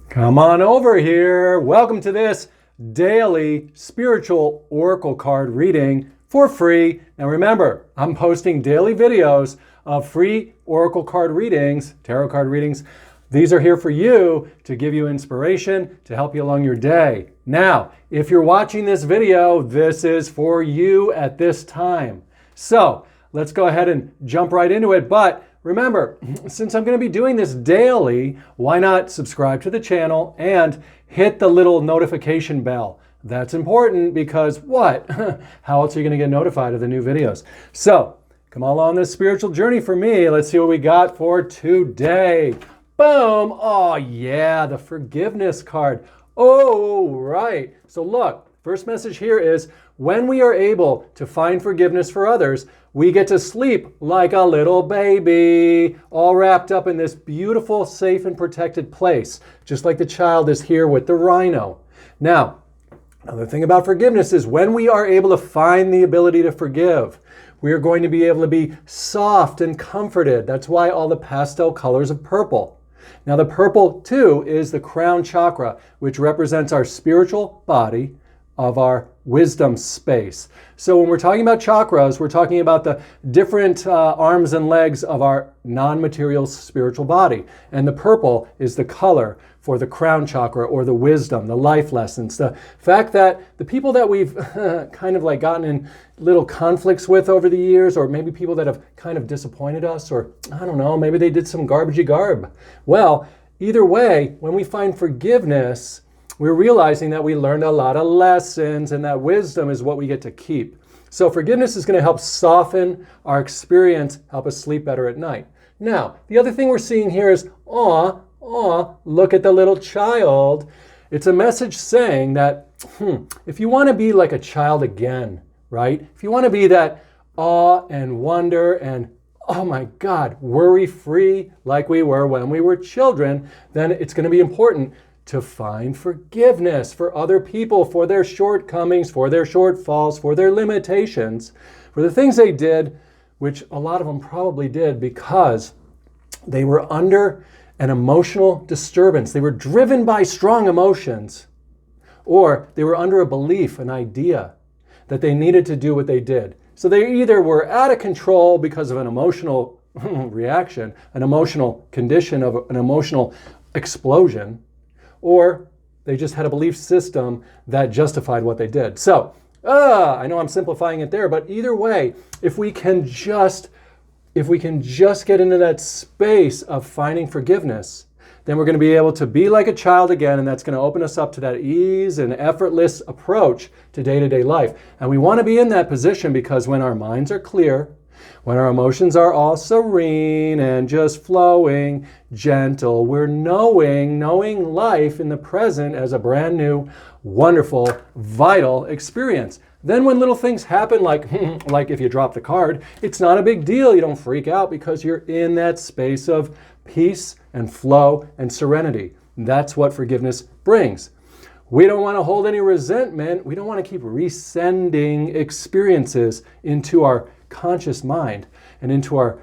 Come on over here. Welcome to this daily spiritual oracle card reading for free. Now remember, I'm posting daily videos of free oracle card readings, tarot card readings. These are here for you to give you inspiration, to help you along your day. Now, if you're watching this video, this is for you at this time. So let's go ahead and jump right into it. But remember, since I'm going to be doing this daily, why not subscribe to the channel and hit the little notification bell? That's important because what? How else are you going to get notified of the new videos? So come along this spiritual journey for me. Let's see what we got for today. Boom! Oh yeah, the forgiveness card. Oh, right. So look, first message here is when we are able to find forgiveness for others, we get to sleep like a little baby, all wrapped up in this beautiful, safe, and protected place, just like the child is here with the Rhino. Now, another thing about forgiveness is when we are able to find the ability to forgive, we are going to be able to be soft and comforted. That's why all the pastel colors of purple. Now, the purple, too, is the crown chakra, which represents our spiritual body of our wisdom space. So when we're talking about chakras, we're talking about the different arms and legs of our non-material spiritual body. And the purple is the color for the crown chakra, or the wisdom, the life lessons. The fact that the people that we've kind of like gotten in little conflicts with over the years, or maybe people that have kind of disappointed us, or I don't know, maybe they did some garbagey garb. Well, either way, when we find forgiveness, we're realizing that we learned a lot of lessons, and that wisdom is what we get to keep. So forgiveness is going to help soften our experience, help us sleep better at night. Now, the other thing we're seeing here is, look at the little child. It's a message saying that if you want to be like a child again, right? If you want to be that awe and wonder and, oh my God, worry-free like we were when we were children, then it's going to be important to find forgiveness for other people, for their shortcomings, for their shortfalls, for their limitations, for the things they did, which a lot of them probably did because they were under an emotional disturbance. They were driven by strong emotions, or they were under a belief, an idea that they needed to do what they did. So they either were out of control because of an emotional reaction, an emotional condition of an emotional explosion, or they just had a belief system that justified what they did. So, I know I'm simplifying it there, but either way, if we can just get into that space of finding forgiveness, then we're going to be able to be like a child again, and that's going to open us up to that ease and effortless approach to day-to-day life. And we want to be in that position because when our minds are clear, when our emotions are all serene and just flowing, gentle, we're knowing life in the present as a brand new, wonderful, vital experience. Then when little things happen, like if you drop the card, it's not a big deal. You don't freak out because you're in that space of peace and flow and serenity. That's what forgiveness brings. We don't want to hold any resentment. We don't want to keep resending experiences into our conscious mind and into our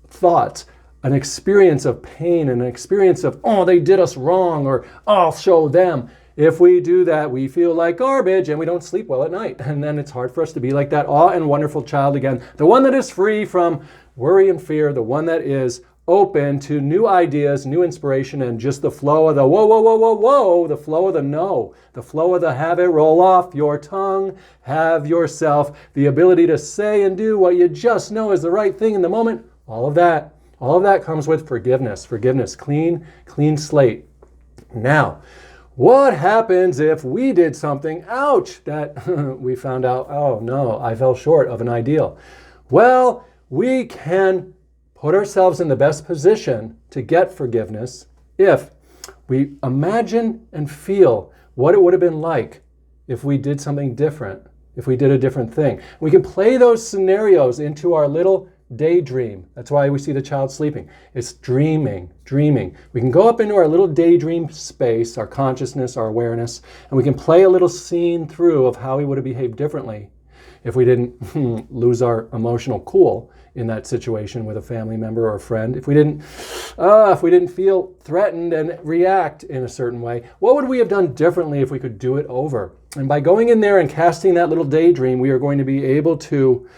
thoughts, an experience of pain, and an experience of, they did us wrong, or I'll show them. If we do that, we feel like garbage and we don't sleep well at night. And then it's hard for us to be like that awe and wonderful child again. The one that is free from worry and fear, the one that is open to new ideas, new inspiration, and just the flow of the whoa, the flow of the no, the flow of the have it roll off your tongue, have yourself, the ability to say and do what you just know is the right thing in the moment. All of that comes with forgiveness, clean slate. Now, what happens if we did something, ouch, that we found out, oh no, I fell short of an ideal? Well, we can put ourselves in the best position to get forgiveness if we imagine and feel what it would have been like if we did something different, if we did a different thing. We can play those scenarios into our little daydream. That's why we see the child sleeping. It's dreaming. We can go up into our little daydream space, our consciousness, our awareness, and we can play a little scene through of how we would have behaved differently if we didn't lose our emotional cool in that situation with a family member or a friend, if we didn't feel threatened and react in a certain way, what would we have done differently if we could do it over? And by going in there and casting that little daydream, we are going to be able to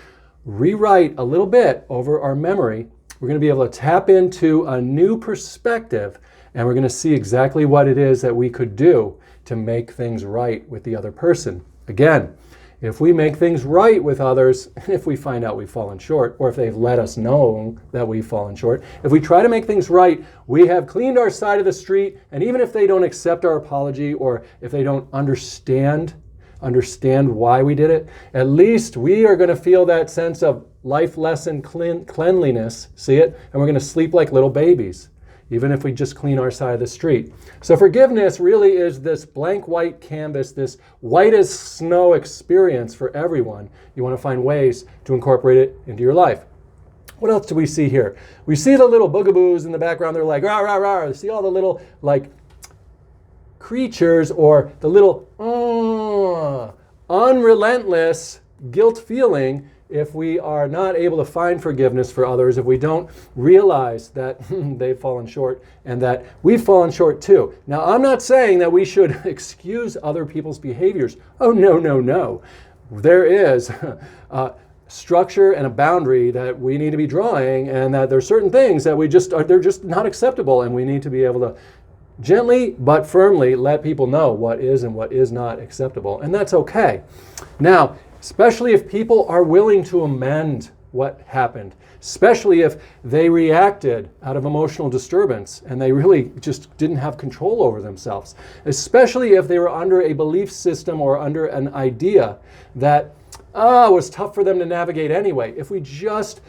rewrite a little bit over our memory. We're going to be able to tap into a new perspective, and we're going to see exactly what it is that we could do to make things right with the other person. Again, if we make things right with others, if we find out we've fallen short, or if they've let us know that we've fallen short, if we try to make things right, we have cleaned our side of the street, and even if they don't accept our apology, or if they don't understand why we did it, at least we are going to feel that sense of life lesson cleanliness, see it? And we're going to sleep like little babies, even if we just clean our side of the street. So forgiveness really is this blank white canvas, this white as snow experience for everyone. You want to find ways to incorporate it into your life. What else do we see here? We see the little boogaboos in the background. They're like, rah, rah, rah. See all the little, like, creatures, or the little unrelentless guilt feeling if we are not able to find forgiveness for others, if we don't realize that they've fallen short and that we've fallen short too. Now, I'm not saying that we should excuse other people's behaviors. Oh, no, no, no. There is a structure and a boundary that we need to be drawing, and that there's certain things that they're just not acceptable, and we need to be able to gently but firmly let people know what is and what is not acceptable, and that's okay. Now, especially if people are willing to amend what happened, especially if they reacted out of emotional disturbance and they really just didn't have control over themselves, especially if they were under a belief system or under an idea that was tough for them to navigate anyway. If we just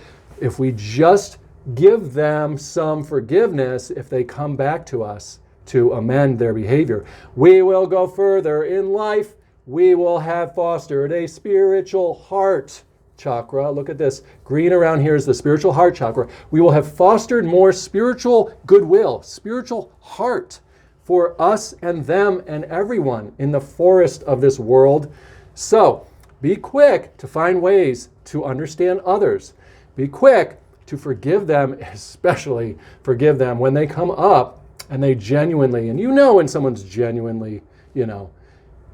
give them some forgiveness, if they come back to us to amend their behavior, we will go further in life. We will have fostered a spiritual heart chakra. Look at this. Green around here is the spiritual heart chakra. We will have fostered more spiritual goodwill, spiritual heart for us and them and everyone in the forest of this world. So be quick to find ways to understand others. Be quick to forgive them, especially forgive them when they come up and they genuinely, and you know when someone's genuinely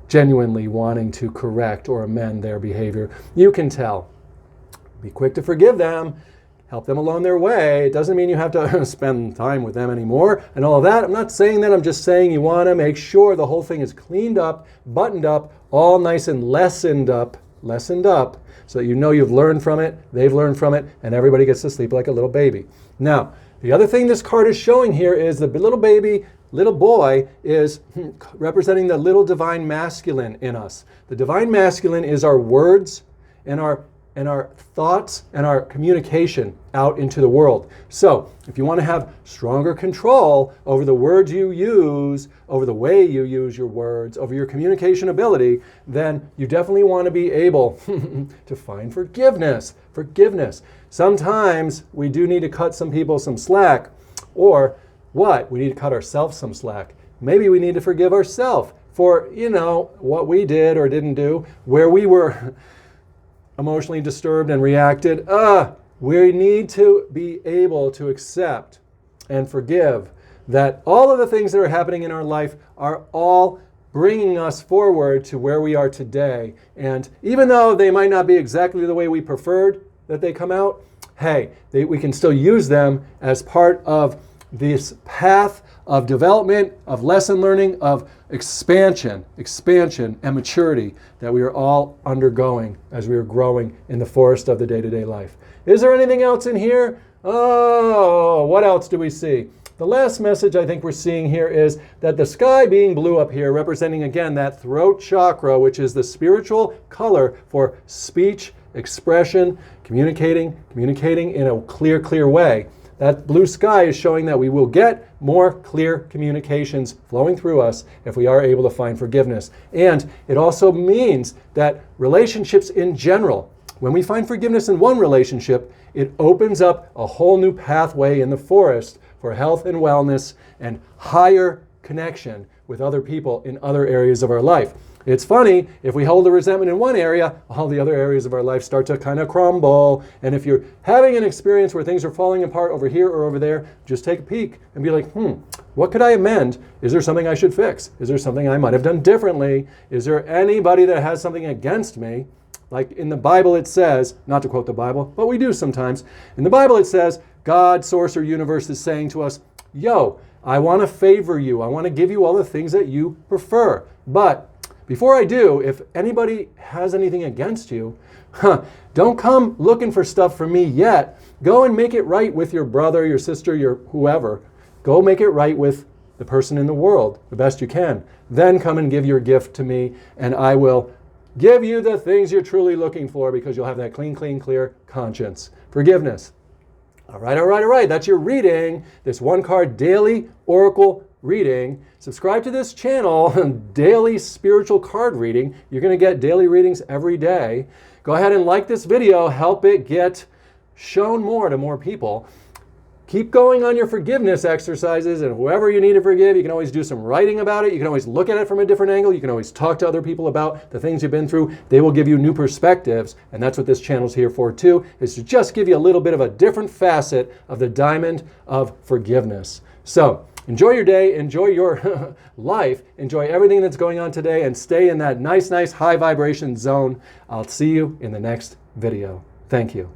wanting to correct or amend their behavior. You can tell. Be quick to forgive them. Help them along their way. It doesn't mean you have to spend time with them anymore and all of that. I'm not saying that. I'm just saying you want to make sure the whole thing is cleaned up, buttoned up, all nice and lessened up, so that you know you've learned from it, they've learned from it, and everybody gets to sleep like a little baby. Now, the other thing this card is showing here is the little baby, little boy is representing the little divine masculine in us. The divine masculine is our words and our thoughts and our communication out into the world. So if you want to have stronger control over the words you use, over the way you use your words, over your communication ability, then you definitely want to be able to find forgiveness. Sometimes we do need to cut some people some slack, or what? We need to cut ourselves some slack. Maybe we need to forgive ourselves for, what we did or didn't do, where we were emotionally disturbed and reacted. We need to be able to accept and forgive that all of the things that are happening in our life are all bringing us forward to where we are today. And even though they might not be exactly the way we preferred that they come out, hey, we can still use them as part of this path of development, of lesson learning, of expansion, and maturity that we are all undergoing as we are growing in the forest of the day-to-day life. Is there anything else in here? Oh, what else do we see? The last message I think we're seeing here is that the sky being blue up here, representing again that throat chakra, which is the spiritual color for speech, expression, communicating in a clear way. That blue sky is showing that we will get more clear communications flowing through us if we are able to find forgiveness. And it also means that relationships in general, when we find forgiveness in one relationship, it opens up a whole new pathway in the forest for health and wellness and higher connection with other people in other areas of our life. It's funny, if we hold the resentment in one area, all the other areas of our life start to kind of crumble. And if you're having an experience where things are falling apart over here or over there, just take a peek and be like, what could I amend? Is there something I should fix? Is there something I might have done differently? Is there anybody that has something against me? Like in the Bible it says, not to quote the Bible, but we do sometimes. In the Bible it says, God, source or universe is saying to us, yo, I want to favor you. I want to give you all the things that you prefer. But before I do, if anybody has anything against you, don't come looking for stuff from me yet. Go and make it right with your brother, your sister, your whoever. Go make it right with the person in the world the best you can. Then come and give your gift to me, and I will give you the things you're truly looking for, because you'll have that clean, clear conscience. Forgiveness. All right. That's your reading. This one card daily oracle reading. Subscribe to this channel, daily spiritual card reading. You're going to get daily readings every day. Go ahead and like this video. Help it get shown more to more people. Keep going on your forgiveness exercises, and whoever you need to forgive, you can always do some writing about it. You can always look at it from a different angle. You can always talk to other people about the things you've been through. They will give you new perspectives, and that's what this channel's here for too, is to just give you a little bit of a different facet of the diamond of forgiveness. So enjoy your day, enjoy your life, enjoy everything that's going on today, and stay in that nice high vibration zone. I'll see you in the next video. Thank you.